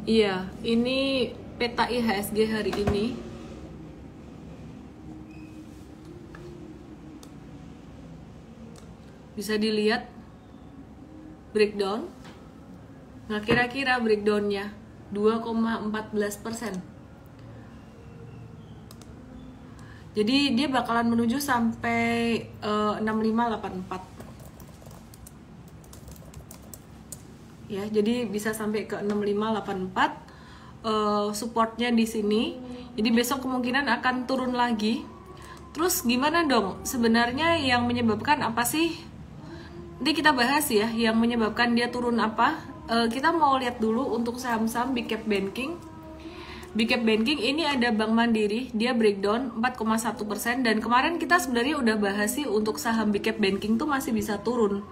Iya, ini peta IHSG hari ini. Bisa dilihat breakdown. Nah, kira-kira breakdownnya 2,14%. Jadi dia bakalan menuju sampai 6584. Ya, jadi bisa sampai ke 6584. Supportnya di sini. Jadi besok kemungkinan akan turun lagi. Terus gimana dong? Sebenarnya yang menyebabkan apa sih? Nanti kita bahas ya, yang menyebabkan dia turun apa. Kita mau lihat dulu untuk saham-saham Big Cap Banking. Big Cap Banking ini ada Bank Mandiri, dia breakdown 4,1%, dan kemarin kita sebenarnya udah bahas sih untuk saham Big Cap Banking tuh masih bisa turun.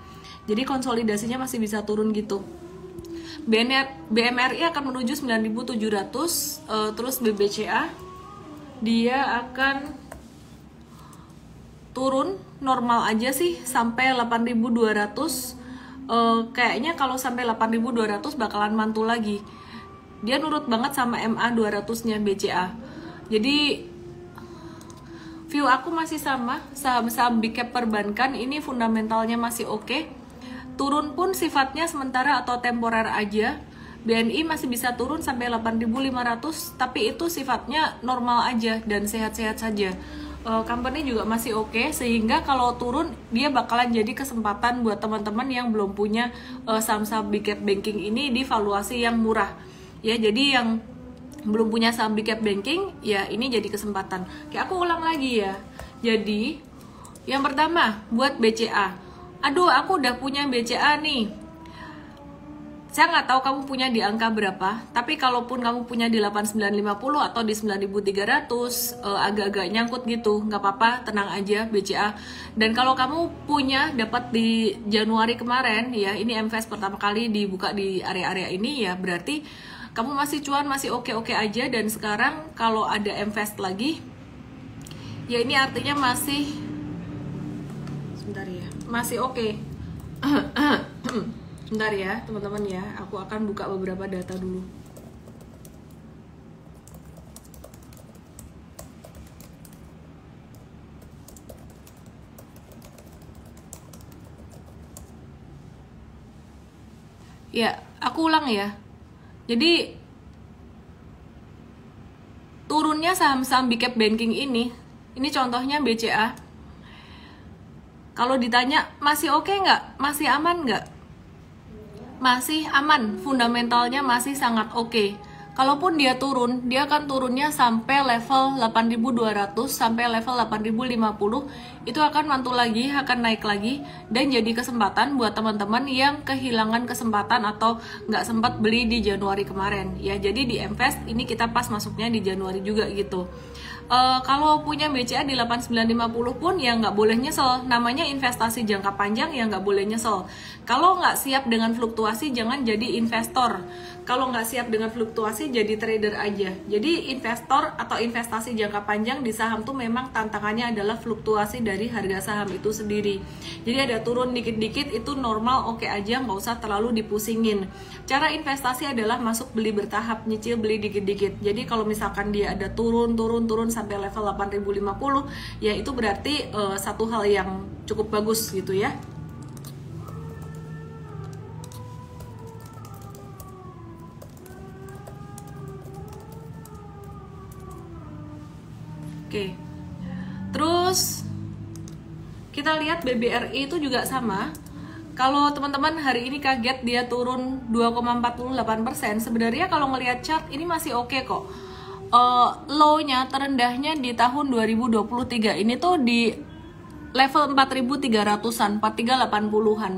Jadi konsolidasinya masih bisa turun gitu. BMRI akan menuju 9.700, terus BBCA dia akan turun normal aja sih sampai 8.200. Kayaknya kalau sampai 8.200 bakalan mantul lagi. Dia nurut banget sama MA 200-nya BCA. Jadi view aku masih sama, saham-saham big cap perbankan ini fundamentalnya masih oke. Turun pun sifatnya sementara atau temporer aja. BNI masih bisa turun sampai 8.500, tapi itu sifatnya normal aja dan sehat-sehat saja. Company juga masih oke, sehingga kalau turun dia bakalan jadi kesempatan buat teman-teman yang belum punya saham-saham big cap banking ini di valuasi yang murah. Ya, jadi yang belum punya saham big cap banking, ya ini jadi kesempatan. Kayak aku ulang lagi ya. Jadi, yang pertama buat BCA. Aduh, aku udah punya BCA nih. Saya nggak tahu kamu punya di angka berapa, tapi kalaupun kamu punya di 8950 atau di 9300, agak-agak nyangkut gitu, nggak apa-apa, tenang aja BCA. Dan kalau kamu punya dapat di Januari kemarin, ya ini MVS pertama kali dibuka di area-area ini, ya berarti kamu masih cuan, masih oke-oke aja. Dan sekarang kalau ada invest lagi, ya ini artinya masih, sebentar ya, masih oke. Sebentar ya teman-teman ya, aku akan buka beberapa data dulu. Ya, aku ulang ya. Jadi turunnya saham-saham big cap banking ini contohnya BCA. Kalau ditanya masih oke nggak? Masih aman nggak? Masih aman, fundamentalnya masih sangat oke. Kalaupun dia turun, dia akan turunnya sampai level 8.200 sampai level 8.050. Itu akan mantul lagi, akan naik lagi, dan jadi kesempatan buat teman-teman yang kehilangan kesempatan atau nggak sempat beli di Januari kemarin. Ya, jadi di Invest ini kita pas masuknya di Januari juga gitu. Kalau punya BCA di 8950 pun ya nggak boleh nyesel. Namanya investasi jangka panjang, ya nggak boleh nyesel. Kalau nggak siap dengan fluktuasi, jangan jadi investor. Kalau nggak siap dengan fluktuasi, jadi trader aja. Jadi investor atau investasi jangka panjang di saham tuh memang tantangannya adalah fluktuasi dari harga saham itu sendiri. Jadi ada turun dikit-dikit itu normal, oke aja, nggak usah terlalu dipusingin. Cara investasi adalah masuk beli bertahap, nyicil beli dikit-dikit. Jadi kalau misalkan dia ada turun sampai level 8.050, ya itu berarti satu hal yang cukup bagus gitu ya. Oke. Terus kita lihat BBRI itu juga sama. Kalau teman-teman hari ini kaget dia turun 2,48%, sebenarnya kalau ngelihat chart ini masih oke kok. Low-nya terendahnya di tahun 2023 ini tuh di level 4.300-an, 4.380-an.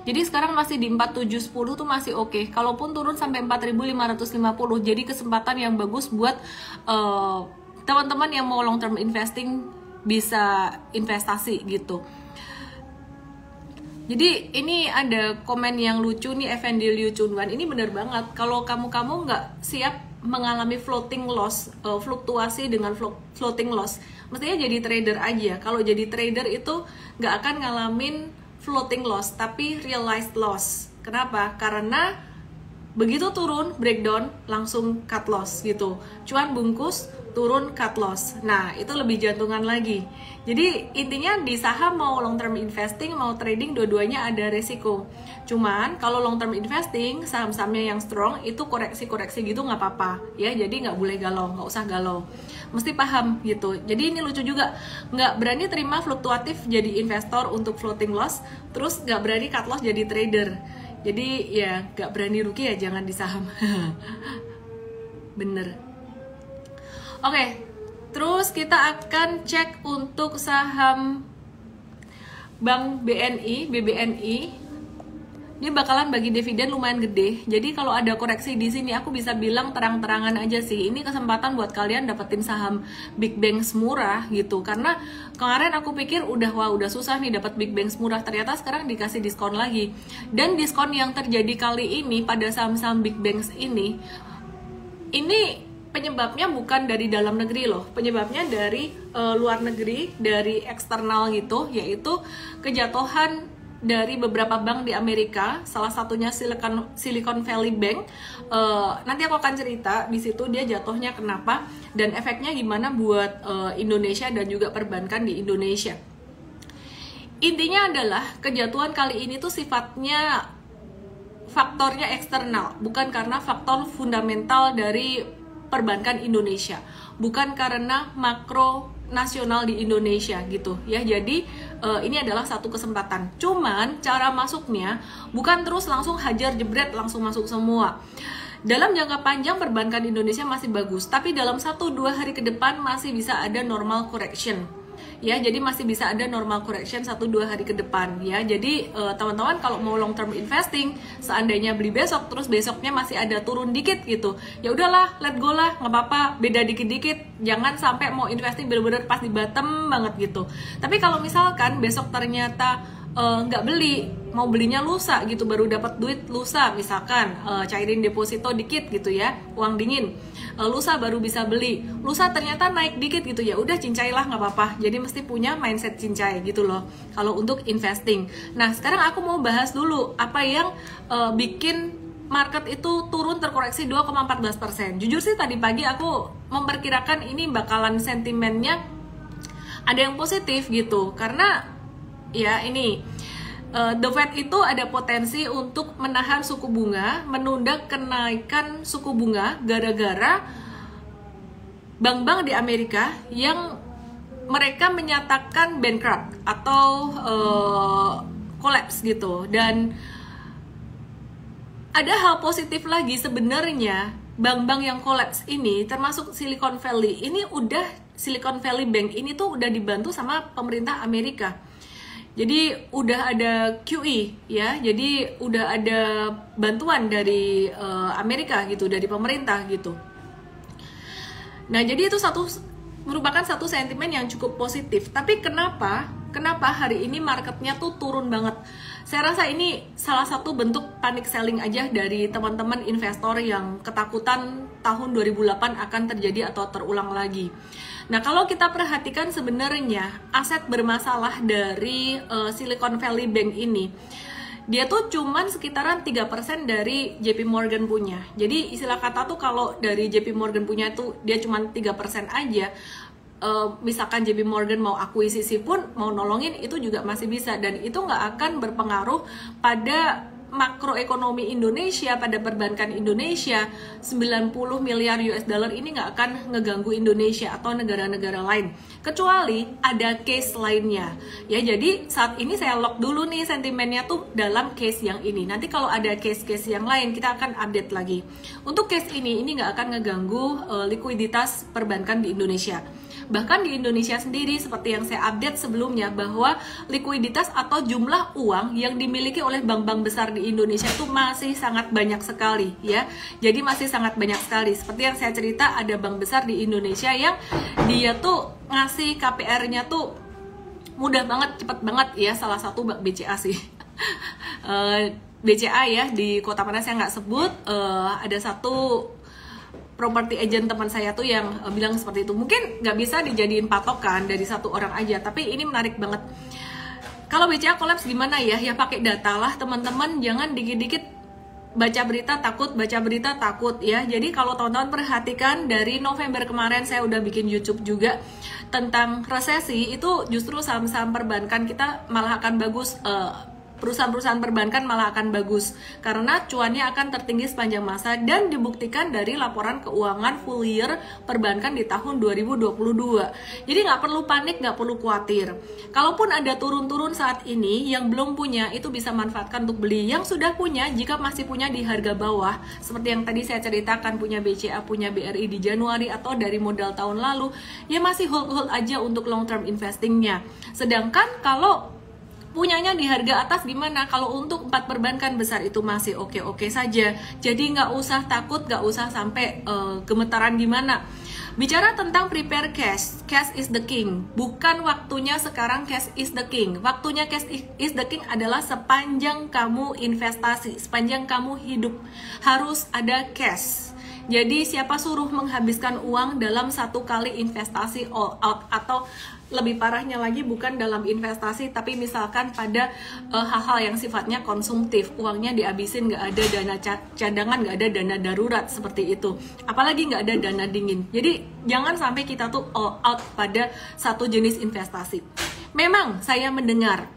Jadi sekarang masih di 4.710 tuh masih oke. Kalaupun turun sampai 4.550, jadi kesempatan yang bagus buat teman-teman yang mau long term investing bisa investasi gitu. Jadi ini ada komen yang lucu nih, Effendi Liu Chunwan. Ini bener banget. Kalau kamu nggak siap mengalami floating loss, fluktuasi dengan floating loss, mestinya jadi trader aja. Kalau jadi trader itu nggak akan ngalamin floating loss, tapi realized loss. Kenapa? Karena Begitu turun, breakdown, langsung cut loss gitu. Cuan bungkus, turun cut loss. Nah, itu lebih jantungan lagi. Jadi intinya di saham mau long term investing, mau trading, dua-duanya ada resiko. Cuman kalau long term investing, saham-sahamnya yang strong itu koreksi-koreksi gitu nggak apa-apa ya. Jadi nggak boleh galau, nggak usah galau. Mesti paham gitu. Jadi ini lucu juga, nggak berani terima fluktuatif jadi investor untuk floating loss, terus nggak berani cut loss jadi trader. Jadi ya gak berani rugi ya jangan di saham. Bener. Oke, terus kita akan cek untuk saham Bank BNI, BBNI. Ini bakalan bagi dividen lumayan gede. Jadi kalau ada koreksi di sini aku bisa bilang terang-terangan aja sih. Ini kesempatan buat kalian dapetin saham big banks murah gitu. Karena kemarin aku pikir udah susah nih dapat big banks murah. Ternyata sekarang dikasih diskon lagi. Dan diskon yang terjadi kali ini pada saham-saham big banks ini penyebabnya bukan dari dalam negeri loh. Penyebabnya dari luar negeri, dari eksternal gitu, yaitu kejatuhan dari beberapa bank di Amerika, salah satunya Silicon Valley Bank. Nanti aku akan cerita di situ dia jatuhnya kenapa dan efeknya gimana buat Indonesia dan juga perbankan di Indonesia. Intinya adalah kejatuhan kali ini tuh sifatnya faktornya eksternal, bukan karena faktor fundamental dari perbankan Indonesia, bukan karena makro nasional di Indonesia gitu ya. Jadi ini adalah satu kesempatan. Cuman cara masuknya bukan terus langsung hajar jebret langsung masuk semua. Dalam jangka panjang perbankan Indonesia masih bagus, tapi dalam 1-2 hari ke depan masih bisa ada normal correction. Ya, jadi masih bisa ada normal correction 1-2 hari ke depan ya. Jadi teman-teman kalau mau long term investing, seandainya beli besok terus besoknya masih ada turun dikit gitu, ya udahlah, let go lah, nggak apa-apa, beda dikit-dikit. Jangan sampai mau investing bener-bener pas di bottom banget gitu. Tapi kalau misalkan besok ternyata nggak beli, mau belinya lusa gitu, baru dapat duit lusa, misalkan cairin deposito dikit gitu ya, uang dingin, lusa baru bisa beli, lusa ternyata naik dikit gitu, ya udah cincailah, nggak apa-apa. Jadi mesti punya mindset cincai gitu loh kalau untuk investing. Nah sekarang aku mau bahas dulu apa yang bikin market itu turun terkoreksi 2,14%. Jujur sih tadi pagi aku memperkirakan ini bakalan sentimennya ada yang positif gitu, karena ya ini The Fed itu ada potensi untuk menahan suku bunga, menunda kenaikan suku bunga gara-gara bank-bank di Amerika yang mereka menyatakan bankrupt atau collapse gitu. Dan ada hal positif lagi sebenarnya, bank-bank yang collapse ini termasuk Silicon Valley Silicon Valley Bank ini tuh udah dibantu sama pemerintah Amerika. Jadi udah ada QE ya, jadi udah ada bantuan dari Amerika gitu, dari pemerintah gitu. Nah jadi itu merupakan satu sentimen yang cukup positif. Tapi kenapa hari ini marketnya tuh turun banget? Saya rasa ini salah satu bentuk panic selling aja dari teman-teman investor yang ketakutan tahun 2008 akan terjadi atau terulang lagi. Nah kalau kita perhatikan sebenarnya aset bermasalah dari Silicon Valley Bank ini, dia tuh cuman sekitaran 3% dari JP Morgan punya. Jadi istilah kata tuh kalau dari JP Morgan punya tuh dia cuman 3% aja, misalkan JP Morgan mau akuisisi pun, mau nolongin itu juga masih bisa. Dan itu nggak akan berpengaruh pada makroekonomi Indonesia, pada perbankan Indonesia. 90 miliar US dollar ini nggak akan ngeganggu Indonesia atau negara-negara lain, kecuali ada case lainnya ya. Jadi saat ini saya lock dulu nih sentimennya tuh dalam case yang ini. Nanti kalau ada case-case yang lain kita akan update lagi. Untuk case ini nggak akan ngeganggu likuiditas perbankan di Indonesia. Bahkan di Indonesia sendiri, seperti yang saya update sebelumnya, bahwa likuiditas atau jumlah uang yang dimiliki oleh bank-bank besar di Indonesia itu masih sangat banyak sekali ya. Jadi masih sangat banyak sekali. Seperti yang saya cerita, ada bank besar di Indonesia yang dia tuh ngasih KPR-nya tuh mudah banget, cepet banget ya. Salah satu bank BCA sih. BCA ya, di kota mana saya nggak sebut, ada satu property agent teman saya tuh yang bilang seperti itu. Mungkin nggak bisa dijadiin patokan dari satu orang aja, tapi ini menarik banget. Kalau BCA collapse gimana ya? Ya pakai data lah teman-teman, jangan dikit-dikit baca berita takut ya. Jadi kalau teman-teman perhatikan dari November kemarin saya udah bikin YouTube juga tentang resesi, itu justru saham-saham perbankan kita malah akan bagus, perusahaan-perusahaan perbankan malah akan bagus karena cuannya akan tertinggi sepanjang masa, dan dibuktikan dari laporan keuangan full year perbankan di tahun 2022. Jadi nggak perlu panik, nggak perlu khawatir. Kalaupun ada turun-turun saat ini, yang belum punya itu bisa manfaatkan untuk beli. Yang sudah punya, jika masih punya di harga bawah, seperti yang tadi saya ceritakan, punya BCA, punya BRI di Januari atau dari modal tahun lalu, ya masih hold aja untuk long term investingnya. Sedangkan kalau punyanya di harga atas gimana? Kalau untuk 4 perbankan besar itu masih oke-oke saja. Jadi nggak usah takut, nggak usah sampai gemetaran gimana. Bicara tentang prepare cash, cash is the king. Bukan waktunya sekarang cash is the king. Waktunya cash is the king adalah sepanjang kamu investasi, sepanjang kamu hidup harus ada cash. Jadi siapa suruh menghabiskan uang dalam satu kali investasi all out, atau lebih parahnya lagi bukan dalam investasi tapi misalkan pada hal-hal yang sifatnya konsumtif, uangnya dihabisin, nggak ada dana cadangan, nggak ada dana darurat seperti itu, apalagi nggak ada dana dingin. Jadi jangan sampai kita tuh all out pada satu jenis investasi. Memang saya mendengar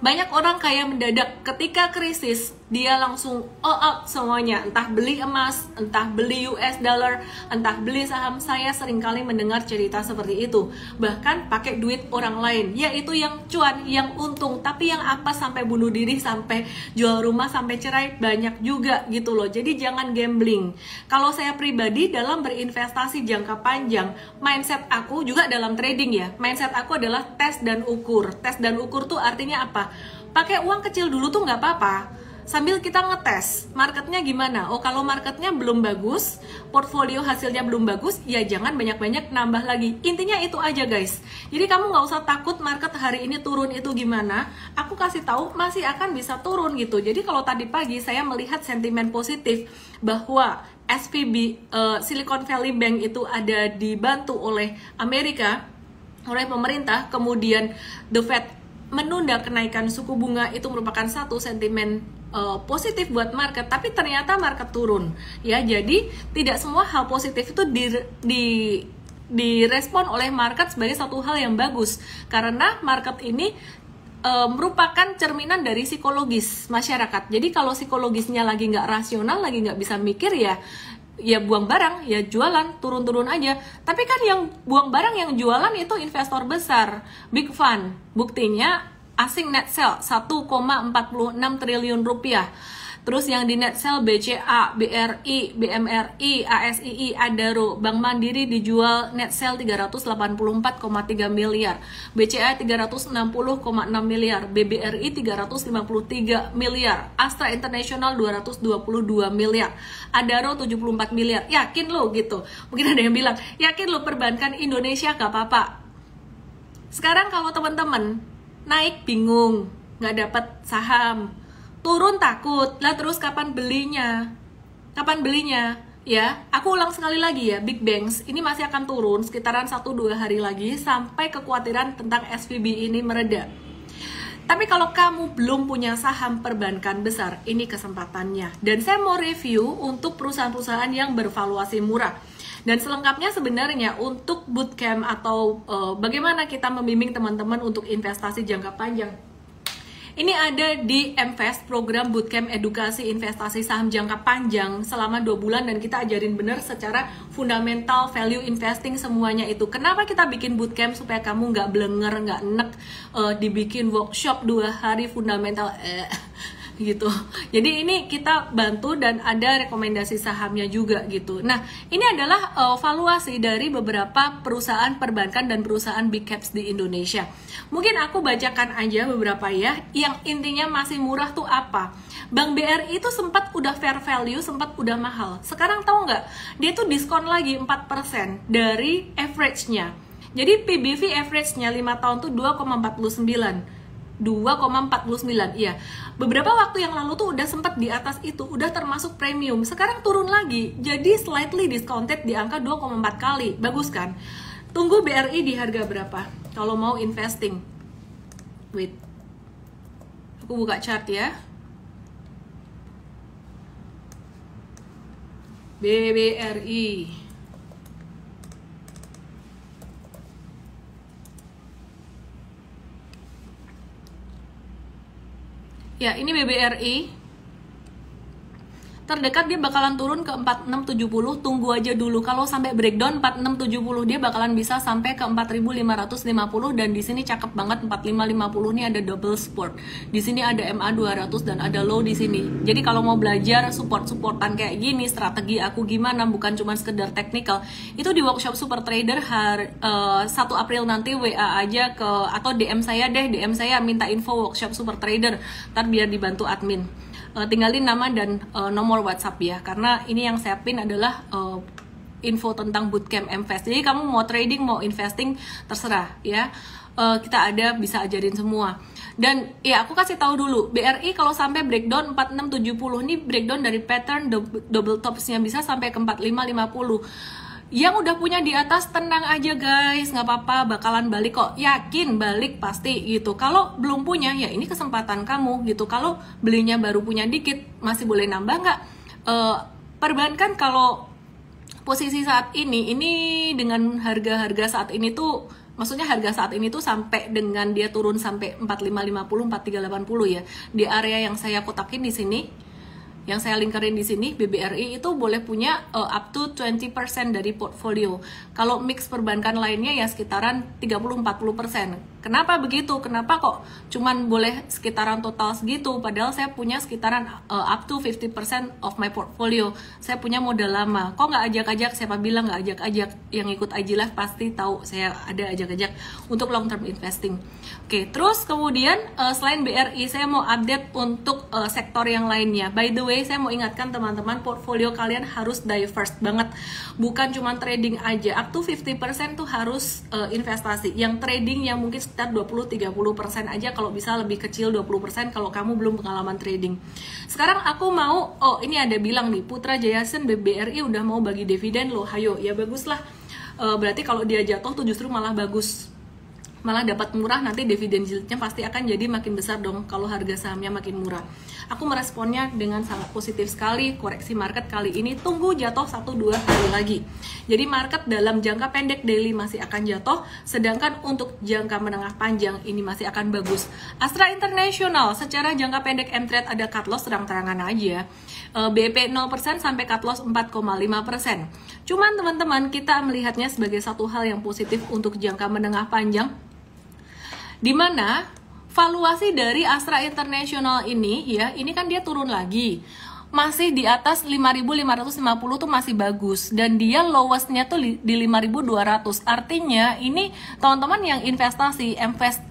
banyak orang kaya mendadak ketika krisis, dia langsung all out semuanya, entah beli emas, entah beli US dollar, entah beli saham. Saya seringkali mendengar cerita seperti itu, bahkan pakai duit orang lain, yaitu yang cuan, yang untung. Tapi yang apa sampai bunuh diri, sampai jual rumah, sampai cerai, banyak juga gitu loh. Jadi jangan gambling. Kalau saya pribadi dalam berinvestasi jangka panjang, mindset aku juga dalam trading ya, mindset aku adalah tes dan ukur. Tes dan ukur tuh artinya apa? Pakai uang kecil dulu tuh nggak apa-apa, sambil kita ngetes marketnya gimana. Oh, kalau marketnya belum bagus, portfolio hasilnya belum bagus, ya jangan banyak-banyak nambah lagi. Intinya itu aja guys. Jadi kamu nggak usah takut market hari ini turun itu gimana, aku kasih tahu masih akan bisa turun gitu. Jadi kalau tadi pagi saya melihat sentimen positif bahwa SVB, Silicon Valley Bank itu ada dibantu oleh Amerika, oleh pemerintah, kemudian The Fed menunda kenaikan suku bunga, itu merupakan satu sentimen positif buat market. Tapi ternyata market turun ya. Jadi tidak semua hal positif itu direspon oleh market sebagai satu hal yang bagus, karena market ini merupakan cerminan dari psikologis masyarakat. Jadi kalau psikologisnya lagi nggak rasional, lagi nggak bisa mikir, ya buang barang, ya jualan, turun-turun aja. Tapi kan yang buang barang, yang jualan itu investor besar, big fund. Buktinya asing net sell 1,46 triliun rupiah. Terus yang di net sell BCA, BRI, BMRI, ASII, Adaro, Bank Mandiri dijual net sell 384,3 miliar, BCA 360,6 miliar, BBRI 353 miliar, Astra International 222 miliar, Adaro 74 miliar. Yakin lo gitu? Mungkin ada yang bilang, yakin lo perbankan Indonesia gak apa-apa? Sekarang kalau teman-teman naik bingung, nggak dapat saham, turun takut, lah terus kapan belinya? Kapan belinya? Ya, aku ulang sekali lagi ya, big banks ini masih akan turun sekitaran 1-2 hari lagi sampai kekhawatiran tentang SVB ini mereda. Tapi kalau kamu belum punya saham perbankan besar, ini kesempatannya. Dan saya mau review untuk perusahaan-perusahaan yang bervaluasi murah. Dan selengkapnya sebenarnya untuk bootcamp atau bagaimana kita membimbing teman-teman untuk investasi jangka panjang, ini ada di MVest, program bootcamp edukasi investasi saham jangka panjang selama 2 bulan, dan kita ajarin bener secara fundamental, value investing, semuanya itu. Kenapa kita bikin bootcamp? Supaya kamu nggak blenger, nggak enek dibikin workshop 2 hari fundamental gitu. Jadi ini kita bantu dan ada rekomendasi sahamnya juga gitu. Nah, ini adalah valuasi dari beberapa perusahaan perbankan dan perusahaan big caps di Indonesia. Mungkin aku bacakan aja beberapa ya, yang intinya masih murah tuh apa. Bank BRI itu sempat udah fair value, sempat udah mahal. Sekarang tahu nggak? Dia tuh diskon lagi 4% dari average-nya. Jadi PBV average-nya 5 tahun tuh 2,49. 2,49, iya. Beberapa waktu yang lalu tuh udah sempat di atas itu, udah termasuk premium. Sekarang turun lagi, jadi slightly discounted di angka 2,4 kali. Bagus kan? Tunggu BRI di harga berapa kalau mau investing. Wait, aku buka chart ya. BBRI. Ya, ini BBRI. Terdekat dia bakalan turun ke 4670, tunggu aja dulu. Kalau sampai breakdown 4670 dia bakalan bisa sampai ke 4550, dan di sini cakep banget 4550 ini ada double support. Di sini ada MA 200 dan ada low di sini. Jadi kalau mau belajar support-supportan kayak gini, strategi aku gimana, bukan cuma sekedar technical, itu di workshop Super Trader 1 April nanti WA aja ke, atau DM saya deh, DM saya minta info workshop Super Trader, ntar biar dibantu admin. Tinggalin nama dan nomor WhatsApp ya, karena ini yang saya pin adalah info tentang bootcamp MFest. Jadi kamu mau trading, mau investing, terserah ya. Kita ada, bisa ajarin semua. Dan ya aku kasih tahu dulu, BRI kalau sampai breakdown 4670 ini breakdown dari pattern double topsnya bisa sampai ke 4550. Yang udah punya di atas tenang aja guys, nggak apa-apa, bakalan balik kok, yakin balik pasti gitu. Kalau belum punya ya ini kesempatan kamu gitu. Kalau belinya baru punya dikit, masih boleh nambah nggak? Perbankan kalau posisi saat ini dengan harga-harga saat ini tuh, maksudnya harga saat ini tuh sampai dengan dia turun sampai 4550, 4380 ya. Di area yang saya kotakin di sini, yang saya lingkarin di sini, BBRI itu boleh punya up to 20% dari portfolio. Kalau mix perbankan lainnya ya sekitaran 30-40%. Kenapa begitu? Kenapa kok cuman boleh sekitaran total segitu? Padahal saya punya sekitaran up to 50% of my portfolio. Saya punya modal lama. Kok nggak ajak-ajak? Siapa bilang nggak ajak-ajak? Yang ikut Ajilah pasti tahu saya ada ajak-ajak untuk long term investing. Oke, terus kemudian selain BRI, saya mau update untuk sektor yang lainnya. By the way, saya mau ingatkan teman-teman, portfolio kalian harus diverse banget. Bukan cuma trading aja. Up to 50% tuh harus investasi. Yang trading yang mungkin sekitar 20-30% aja, kalau bisa lebih kecil 20% kalau kamu belum pengalaman trading. Sekarang aku mau, ini ada bilang nih, Putra Jayasen BBRI udah mau bagi dividen loh, hayo, ya baguslah. Berarti kalau dia jatuh tuh justru malah bagus, malah dapat murah, nanti dividen yieldnya pasti akan jadi makin besar dong kalau harga sahamnya makin murah. Aku meresponnya dengan sangat positif sekali. Koreksi market kali ini tunggu jatuh 1-2 hari lagi. Jadi market dalam jangka pendek daily masih akan jatuh, sedangkan untuk jangka menengah panjang ini masih akan bagus. Astra International secara jangka pendek M-Trade ada cut loss terang-terangan aja. BP 0% sampai cut loss 4,5%. Cuman teman-teman, kita melihatnya sebagai satu hal yang positif untuk jangka menengah panjang, di mana valuasi dari Astra International ini ya, ini kan dia turun lagi. Masih di atas 5.550 tuh masih bagus, dan dia lowestnya tuh di 5.200. Artinya ini teman-teman yang investasi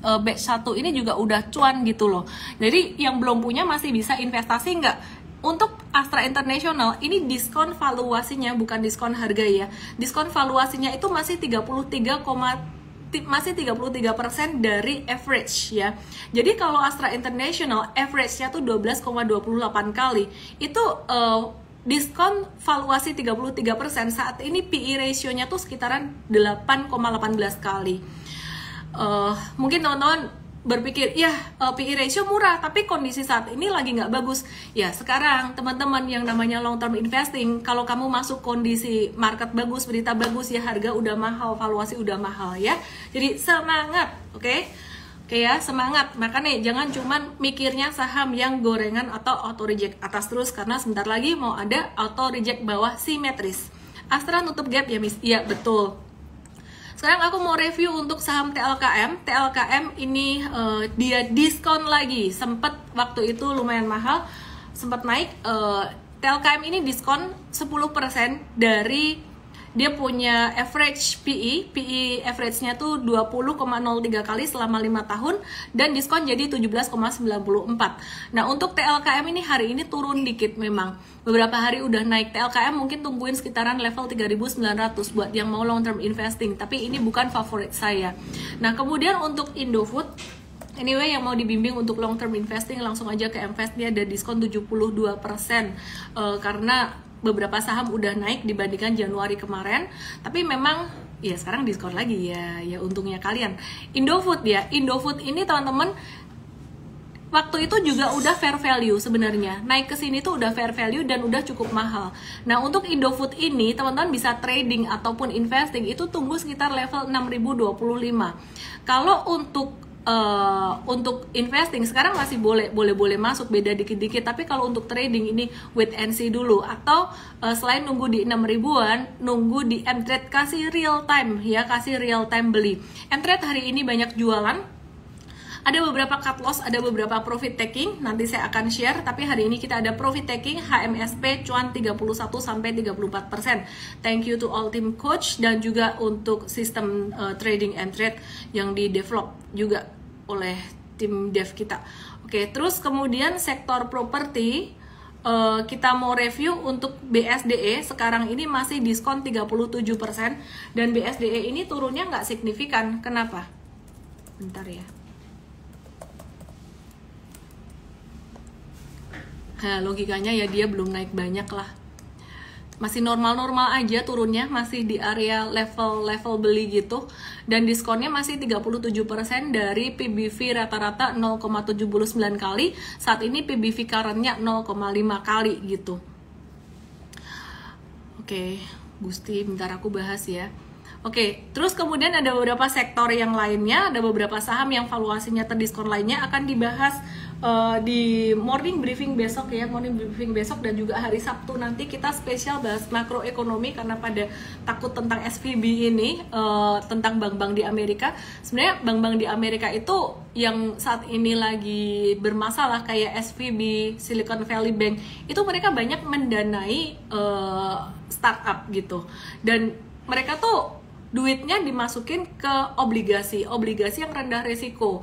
batch 1 ini juga udah cuan gitu loh. Jadi yang belum punya masih bisa investasi nggak? Untuk Astra International ini diskon valuasinya, bukan diskon harga ya. Diskon valuasinya itu masih 33% dari average ya. Jadi kalau Astra International average-nya tuh 12,28 kali. Itu diskon valuasi 33%. Saat ini PE ratio-nya tuh sekitaran 8,18 kali. Mungkin teman-teman berpikir, ya PE ratio murah, tapi kondisi saat ini lagi nggak bagus. Ya sekarang teman-teman yang namanya long term investing, kalau kamu masuk kondisi market bagus, berita bagus ya, harga udah mahal, valuasi udah mahal ya. Jadi semangat, oke? Oke ya, semangat. Makanya jangan cuman mikirnya saham yang gorengan atau auto reject atas terus, karena sebentar lagi mau ada auto reject bawah simetris. Astra nutup gap ya Miss? Iya betul. Sekarang aku mau review untuk saham TLKM. TLKM ini dia diskon lagi. Sempat waktu itu lumayan mahal, sempat naik. TLKM ini diskon 10% dari dia punya average PE average-nya tuh 20,03 kali selama 5 tahun, dan diskon jadi 17,94. Nah untuk TLKM ini hari ini turun dikit memang. Beberapa hari udah naik. TLKM mungkin tungguin sekitaran level 3.900 buat yang mau long term investing, tapi ini bukan favorit saya. Nah kemudian untuk Indofood, anyway yang mau dibimbing untuk long term investing langsung aja ke MFest, dia ada diskon 72%, karena beberapa saham udah naik dibandingkan Januari kemarin, tapi memang ya sekarang diskon lagi ya untungnya kalian. Indofood ya, Indofood ini teman-teman waktu itu juga udah fair value sebenarnya. Naik ke sini tuh udah fair value dan udah cukup mahal. Nah, untuk Indofood ini teman-teman bisa trading ataupun investing itu tunggu sekitar level 6025. Kalau untuk investing sekarang masih boleh masuk, beda dikit-dikit, tapi kalau untuk trading ini wait and see dulu, atau selain nunggu di 6 ribuan, nunggu di Mtrade kasih real time ya, kasih real time beli. Mtrade hari ini banyak jualan. Ada beberapa cut loss, ada beberapa profit taking, nanti saya akan share, tapi hari ini kita ada profit taking, HMSP cuan 31-34%. Thank you to all team coach dan juga untuk sistem trading and trade yang di develop juga oleh tim dev kita. Oke, terus kemudian sektor properti, kita mau review untuk BSDE, sekarang ini masih diskon 37% dan BSDE ini turunnya nggak signifikan. Kenapa? Bentar ya. Nah, logikanya ya dia belum naik banyak lah, masih normal-normal aja turunnya, masih di area level beli gitu, dan diskonnya masih 37% dari PBV rata-rata 0,79 kali, saat ini PBV currentnya 0,5 kali gitu. Oke, Gusti, bentar aku bahas ya. Oke, terus kemudian ada beberapa sektor yang lainnya, ada beberapa saham yang valuasinya terdiskon lainnya akan dibahas di morning briefing besok ya, morning briefing besok, dan juga hari Sabtu nanti kita spesial bahas makroekonomi karena pada takut tentang SVB ini, tentang bank-bank di Amerika. Sebenarnya bank-bank di Amerika itu yang saat ini lagi bermasalah kayak SVB, Silicon Valley Bank, itu mereka banyak mendanai startup gitu, dan mereka tuh duitnya dimasukin ke obligasi yang rendah resiko.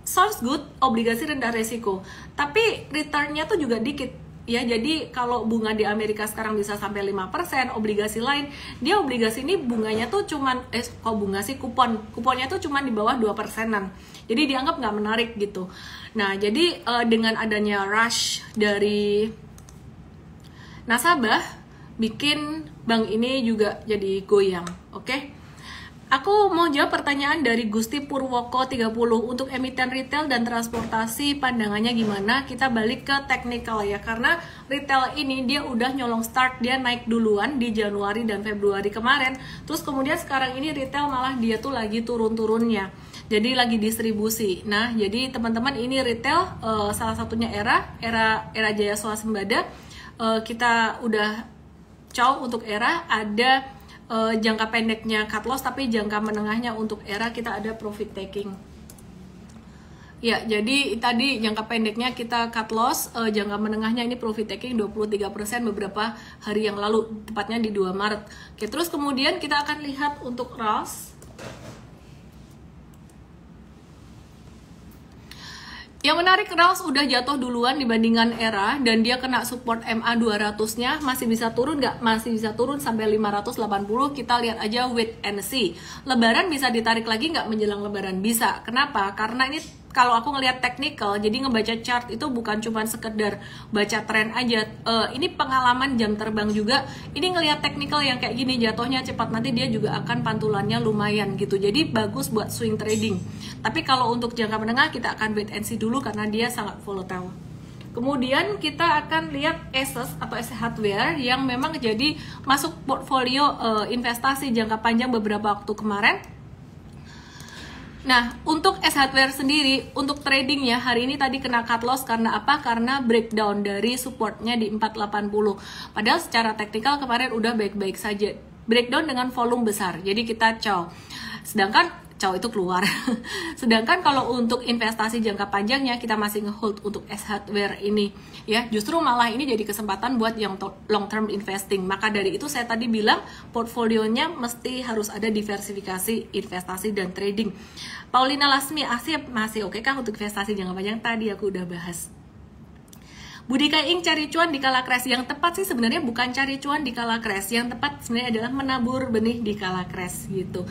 Sounds good, obligasi rendah resiko, tapi returnnya tuh juga dikit ya. Jadi kalau bunga di Amerika sekarang bisa sampai 5%, obligasi lain, dia obligasi ini bunganya tuh cuman bunga sih, kuponnya tuh cuman di bawah 2%-an. Jadi dianggap nggak menarik gitu. Nah, jadi dengan adanya rush dari nasabah bikin bank ini juga jadi goyang. Oke? Aku mau jawab pertanyaan dari Gusti Purwoko 30. Untuk emiten retail dan transportasi pandangannya gimana? Kita balik ke teknikal ya, karena retail ini dia udah nyolong start, dia naik duluan di Januari dan Februari kemarin. Terus kemudian sekarang ini retail malah dia tuh lagi turun-turunnya. Jadi lagi distribusi. Nah, jadi teman-teman ini retail salah satunya era Jaya Swasembada. Kita udah cow untuk era, ada jangka pendeknya cut loss, tapi jangka menengahnya untuk era kita ada profit taking. Ya, jadi tadi jangka pendeknya kita cut loss, jangka menengahnya ini profit taking 23% beberapa hari yang lalu, tepatnya di 2 Maret. Oke, terus kemudian kita akan lihat untuk RAS. Yang menarik, RALS udah jatuh duluan dibandingkan era, dan dia kena support MA 200-nya. Masih bisa turun nggak? Masih bisa turun sampai 580. Kita lihat aja wait and see. Lebaran bisa ditarik lagi nggak menjelang lebaran? Bisa. Kenapa? Karena ini kalau aku ngelihat technical, jadi ngebaca chart itu bukan cuma sekedar baca tren aja. Ini pengalaman jam terbang juga. Ini ngelihat technical yang kayak gini, jatuhnya cepat, nanti dia juga akan pantulannya lumayan gitu. Jadi bagus buat swing trading. Tapi kalau untuk jangka menengah kita akan wait and see dulu karena dia sangat volatile. Kemudian kita akan lihat Asus atau ASUS Hardware yang memang jadi masuk portfolio investasi jangka panjang beberapa waktu kemarin. Nah, untuk ASUS Hardware sendiri, untuk tradingnya hari ini tadi kena cut loss karena apa? Karena breakdown dari supportnya di 480. Padahal secara teknikal kemarin udah baik-baik saja. Breakdown dengan volume besar, jadi kita cow. Sedangkan cow itu keluar. Sedangkan kalau untuk investasi jangka panjangnya kita masih ngehold untuk ASUS Hardware ini ya, justru malah ini jadi kesempatan buat yang long term investing. Maka dari itu saya tadi bilang portfolionya mesti harus ada diversifikasi investasi dan trading. Paulina Lasmi, Asep masih oke kah untuk investasi jangka panjang? Tadi aku udah bahas. Budi Kaing, cari cuan di kala crash. Yang tepat sih sebenarnya bukan cari cuan di kala crash. Yang tepat sebenarnya adalah menabur benih di kala crash gitu.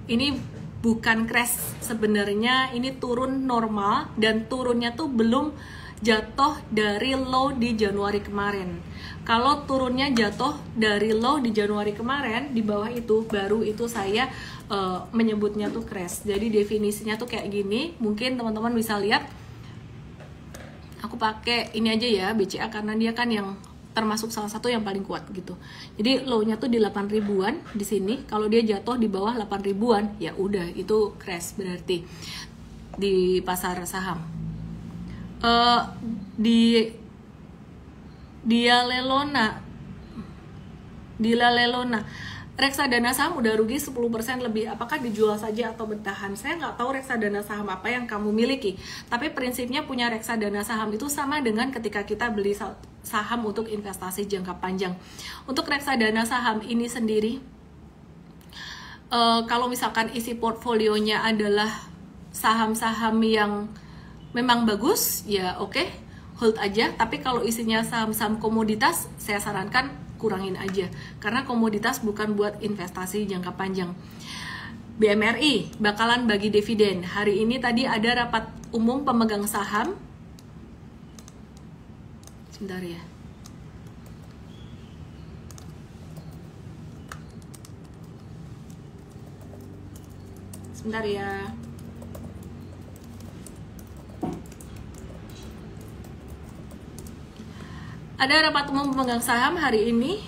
Ini bukan crash sebenarnya, ini turun normal, dan turunnya tuh belum jatuh dari low di Januari kemarin. Kalau turunnya jatuh dari low di Januari kemarin, di bawah itu baru itu saya menyebutnya tuh crash. Jadi definisinya tuh kayak gini, mungkin teman-teman bisa lihat Aku pakai ini aja ya, BCA, karena dia kan yang termasuk salah satu yang paling kuat gitu. Jadi low-nya tuh di 8 ribuan di sini. Kalau dia jatuh di bawah 8 ribuan, ya udah itu crash berarti di pasar saham. Di Lalelona, reksadana saham udah rugi 10% lebih. Apakah dijual saja atau bertahan? Saya nggak tahu reksadana saham apa yang kamu miliki. Tapi prinsipnya punya reksadana saham itu sama dengan ketika kita beli saham untuk investasi jangka panjang. Untuk reksadana saham ini sendiri, kalau misalkan isi portfolionya adalah saham-saham yang memang bagus, ya oke, hold aja. Tapi kalau isinya saham-saham komoditas, saya sarankan kurangin aja, karena komoditas bukan buat investasi jangka panjang. BMRI bakalan bagi dividen. Hari ini tadi ada rapat umum pemegang saham. Sebentar ya. Sebentar ya. Ada rapat umum pemegang saham hari ini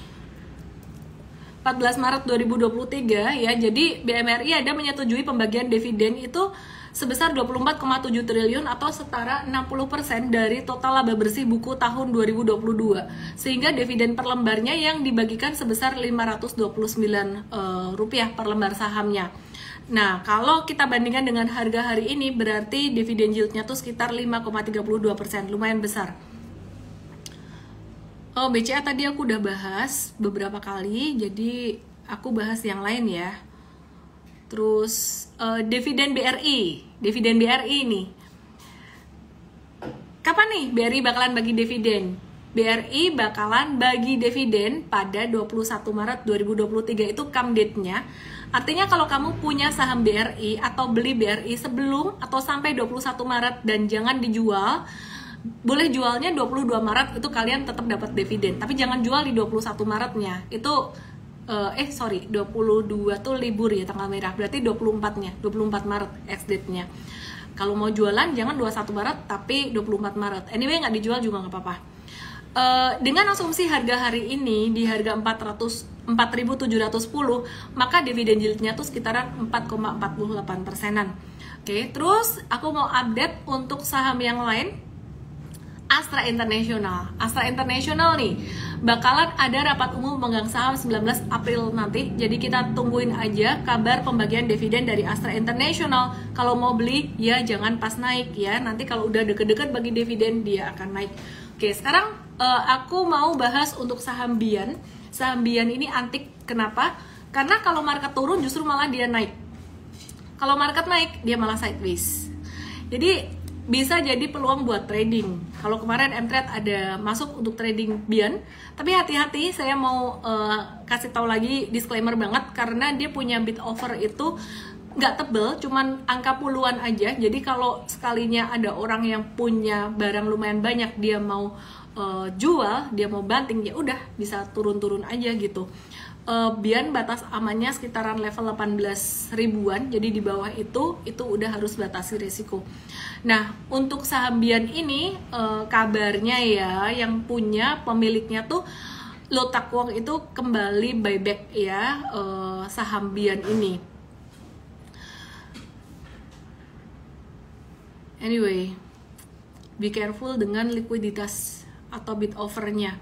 14 Maret 2023 ya. Jadi BMRI ada menyetujui pembagian dividen itu sebesar 24,7 triliun atau setara 60% dari total laba bersih buku tahun 2022. Sehingga dividen per lembarnya yang dibagikan sebesar Rp529 per lembar sahamnya. Nah, kalau kita bandingkan dengan harga hari ini, berarti dividen yieldnya tuh sekitar 5,32%, lumayan besar. Oh, BCA tadi aku udah bahas beberapa kali, jadi aku bahas yang lain ya. Terus dividen BRI nih. Kapan nih BRI bakalan bagi dividen? BRI bakalan bagi dividen pada 21 Maret 2023, itu come date-nya. Artinya kalau kamu punya saham BRI atau beli BRI sebelum atau sampai 21 Maret dan jangan dijual, boleh jualnya 22 Maret, itu kalian tetap dapat dividen. Tapi jangan jual di 21 Maretnya. Itu 22 tuh libur ya, tanggal merah. Berarti 24-nya, 24 Maret ex date-nya. Kalau mau jualan jangan 21 Maret tapi 24 Maret. Anyway, nggak dijual juga nggak apa-apa. Dengan asumsi harga hari ini di harga 4.710, maka dividen yieldnya tuh sekitaran 4,48%. Oke, terus aku mau update untuk saham yang lain. Astra International nih bakalan ada rapat umum pemegang saham 19 April nanti. Jadi kita tungguin aja kabar pembagian dividen dari Astra International. Kalau mau beli ya jangan pas naik ya, nanti kalau udah deket-deket bagi dividen dia akan naik. Oke, sekarang aku mau bahas untuk saham Bian. Saham Bian ini antik. Kenapa? Karena kalau market turun justru malah dia naik. Kalau market naik dia malah sideways. Jadi bisa jadi peluang buat trading. Kalau kemarin Mtrade ada masuk untuk trading Bian, tapi hati-hati, saya mau kasih tahu lagi disclaimer banget, karena dia punya bid offer itu nggak tebel, cuman angka puluhan aja. Jadi kalau sekalinya ada orang yang punya barang lumayan banyak, dia mau jual, dia mau banting, ya udah bisa turun-turun aja gitu. Bian batas amannya sekitaran level 18 ribuan, jadi di bawah itu udah harus batasi risiko. Nah, untuk saham Bian ini kabarnya ya, yang punya pemiliknya tuh Lo Tak Wong itu kembali buyback ya saham Bian ini. Anyway, be careful dengan likuiditas atau bid offernya.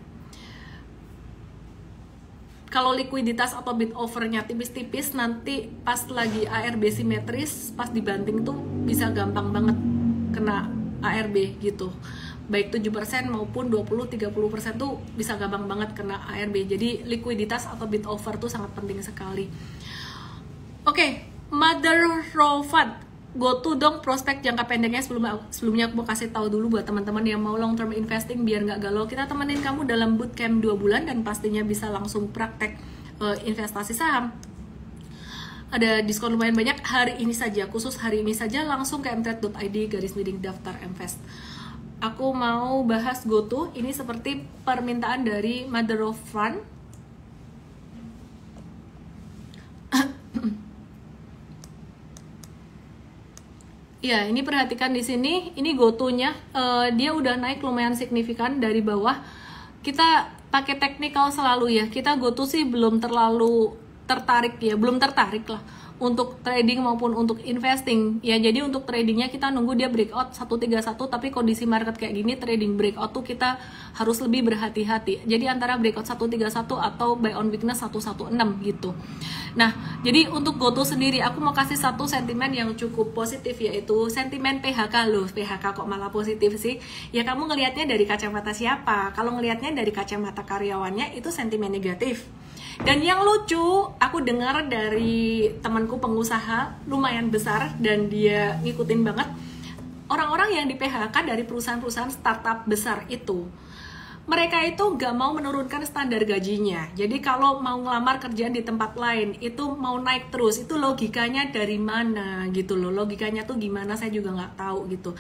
Kalau likuiditas atau bid offernya tipis-tipis, nanti pas lagi ARB simetris, pas dibanting tuh bisa gampang banget kena ARB gitu. Baik 7% maupun 20-30% tuh bisa gampang banget kena ARB. Jadi likuiditas atau bid offer tuh sangat penting sekali. Oke, Mother Rofat, go to dong prospek jangka pendeknya. Sebelumnya aku mau kasih tahu dulu buat teman-teman yang mau long term investing biar nggak galau. Kita temenin kamu dalam bootcamp 2 bulan dan pastinya bisa langsung praktek investasi saham. Ada diskon lumayan banyak hari ini saja, khusus hari ini saja. Langsung ke mtrade.id/daftar invest. Aku mau bahas GoTo. Ini seperti permintaan dari Mother of Fun. Ya, ini perhatikan di sini, ini GoTo-nya, dia udah naik lumayan signifikan dari bawah. Kita pakai technical selalu ya. Kita GoTo sih belum terlalu tertarik ya, belum tertarik lah untuk trading maupun untuk investing ya. Jadi untuk tradingnya kita nunggu dia breakout 131, tapi kondisi market kayak gini trading breakout tuh kita harus lebih berhati-hati. Jadi antara breakout 131 atau buy on weakness 116 gitu. Nah, jadi untuk GoTo sendiri aku mau kasih satu sentimen yang cukup positif, yaitu sentimen PHK loh. PHK kok malah positif sih? Ya kamu ngelihatnya dari kacamata siapa? Kalau ngelihatnya dari kacamata karyawannya itu sentimen negatif. Dan yang lucu, aku dengar dari temanku pengusaha lumayan besar dan dia ngikutin banget orang-orang yang di PHK dari perusahaan-perusahaan startup besar itu. Mereka itu gak mau menurunkan standar gajinya. Jadi kalau mau ngelamar kerjaan di tempat lain itu mau naik terus. Itu logikanya dari mana gitu loh. Logikanya tuh gimana saya juga gak tahu gitu.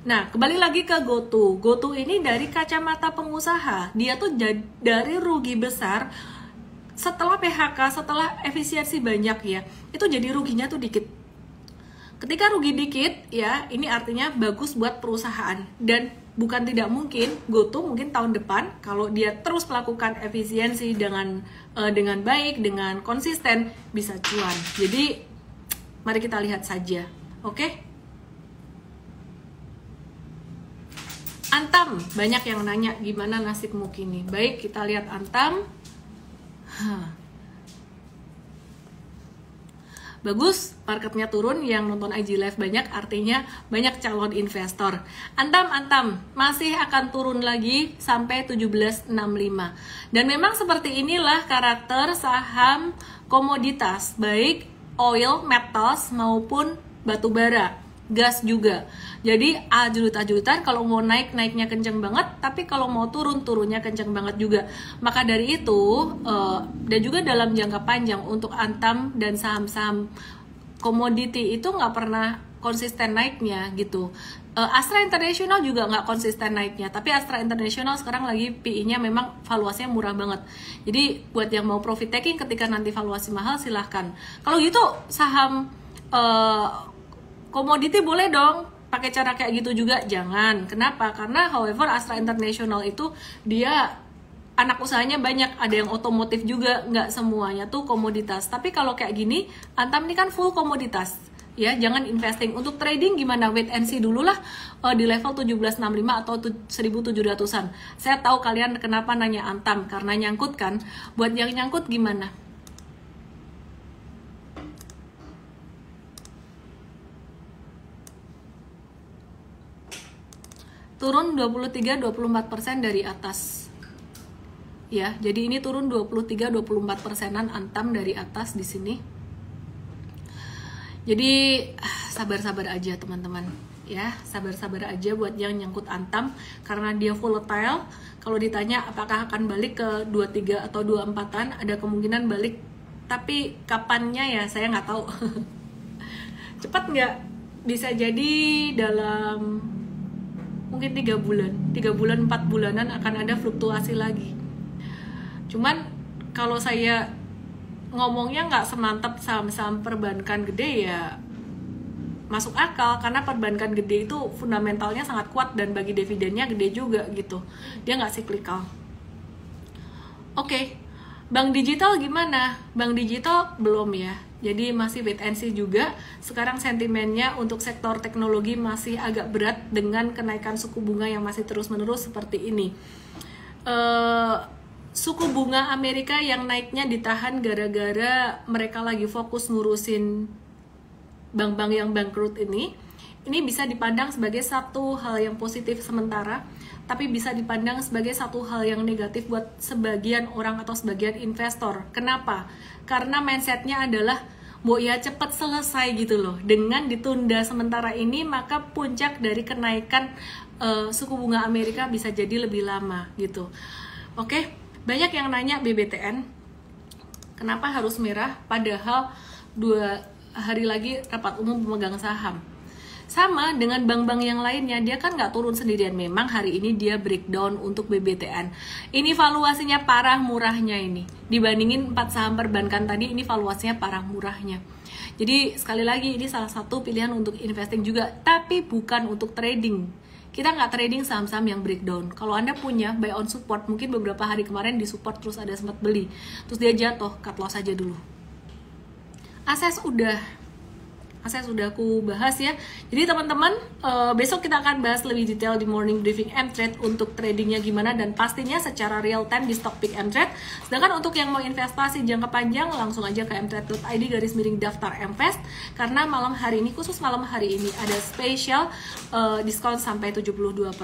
Nah, kembali lagi ke GoTo. GoTo ini dari kacamata pengusaha, dia tuh dari rugi besar setelah PHK, setelah efisiensi banyak ya, itu jadi ruginya tuh dikit. Ketika rugi dikit ya, ini artinya bagus buat perusahaan. Dan bukan tidak mungkin GoTo mungkin tahun depan kalau dia terus melakukan efisiensi dengan baik, dengan konsisten, bisa cuan. Jadi mari kita lihat saja, oke? Antam, banyak yang nanya gimana nasibmu kini. Baik, kita lihat Antam. Bagus, marketnya turun, yang nonton IG Live banyak, artinya banyak calon investor. Antam masih akan turun lagi sampai 1765. Dan memang seperti inilah karakter saham komoditas, baik oil, metals maupun batu bara, gas juga. Jadi ajrut-ajrutan, kalau mau naik, naiknya kenceng banget, tapi kalau mau turun, turunnya kenceng banget juga. Maka dari itu, dan juga dalam jangka panjang untuk Antam dan saham-saham komoditi itu nggak pernah konsisten naiknya gitu. Astra International juga nggak konsisten naiknya, tapi Astra International sekarang lagi PI-nya memang valuasinya murah banget. Jadi buat yang mau profit taking ketika nanti valuasi mahal, silahkan. Kalau gitu saham komoditi boleh dong pakai cara kayak gitu juga? Jangan. Kenapa? Karena however Astra International itu dia anak usahanya banyak, ada yang otomotif juga, nggak semuanya tuh komoditas. Tapi kalau kayak gini, Antam ini kan full komoditas ya, jangan investing. Untuk trading gimana? Wait and see dulu lah di level 1765 atau 1700-an. Saya tahu kalian kenapa nanya Antam, karena nyangkut kan. Buat yang nyangkut gimana? Turun 23-24% dari atas ya, jadi ini turun 23-24%an Antam dari atas di sini. Jadi sabar-sabar aja teman-teman ya, sabar-sabar aja buat yang nyangkut Antam, karena dia volatile. Kalau ditanya apakah akan balik ke 23 atau 24-an, ada kemungkinan balik, tapi kapannya ya saya nggak tahu. Cepat nggak? Bisa jadi dalam mungkin 3 bulan 4 bulanan akan ada fluktuasi lagi. Cuman kalau saya ngomongnya nggak semantap saham-saham perbankan gede ya masuk akal, karena perbankan gede itu fundamentalnya sangat kuat dan bagi dividennya gede juga gitu, dia nggak siklikal. Oke, bank digital gimana? Bank digital belum ya, jadi masih wait and see juga. Sekarang sentimennya untuk sektor teknologi masih agak berat dengan kenaikan suku bunga yang masih terus-menerus seperti ini. Suku bunga Amerika yang naiknya ditahan gara-gara mereka lagi fokus ngurusin bank-bank yang bangkrut ini bisa dipandang sebagai satu hal yang positif sementara, tapi bisa dipandang sebagai satu hal yang negatif buat sebagian orang atau sebagian investor. Kenapa? Karena mindsetnya adalah mau ya cepet selesai gitu loh. Dengan ditunda sementara ini, maka puncak dari kenaikan suku bunga Amerika bisa jadi lebih lama gitu. Oke, banyak yang nanya BBTN kenapa harus merah padahal 2 hari lagi rapat umum pemegang saham. Sama dengan bank-bank yang lainnya, dia kan nggak turun sendirian. Memang hari ini dia breakdown untuk BBTN. Ini valuasinya parah murahnya ini. Dibandingin 4 saham perbankan tadi, ini valuasinya parah murahnya. Jadi sekali lagi ini salah satu pilihan untuk investing juga, tapi bukan untuk trading. Kita nggak trading saham-saham yang breakdown. Kalau Anda punya buy on support, mungkin beberapa hari kemarin di support terus ada sempat beli, terus dia jatuh, cut loss aja dulu. Ases udah aku bahas ya. Jadi teman-teman, besok kita akan bahas lebih detail di morning briefing M-Trade untuk tradingnya gimana, dan pastinya secara real time di Stockpick M-Trade. Sedangkan untuk yang mau investasi jangka panjang, langsung aja ke mtrade.id/daftar Mvest, karena malam hari ini, khusus malam hari ini ada spesial diskon sampai 72%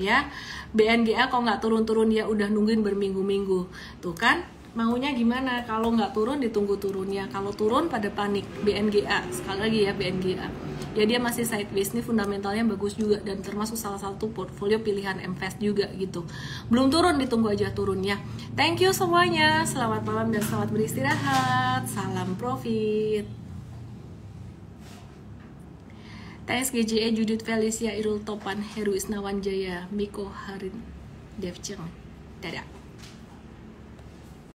ya. BNGA kalau nggak turun-turun dia udah nungguin berminggu-minggu tuh kan. Maunya gimana? Kalau nggak turun, ditunggu turunnya. Kalau turun pada panik. BNGA, sekali lagi ya, BNGA ya, dia masih sideways, nih fundamentalnya bagus juga, dan termasuk salah satu portfolio pilihan Mvest juga gitu. Belum turun, ditunggu aja turunnya. Thank you semuanya, selamat malam dan selamat beristirahat. Salam profit. Thanks GJE, Judith Felicia, Irul Topan, Heru Isnawan Jaya, Miko Harin, Devceng. Dadah.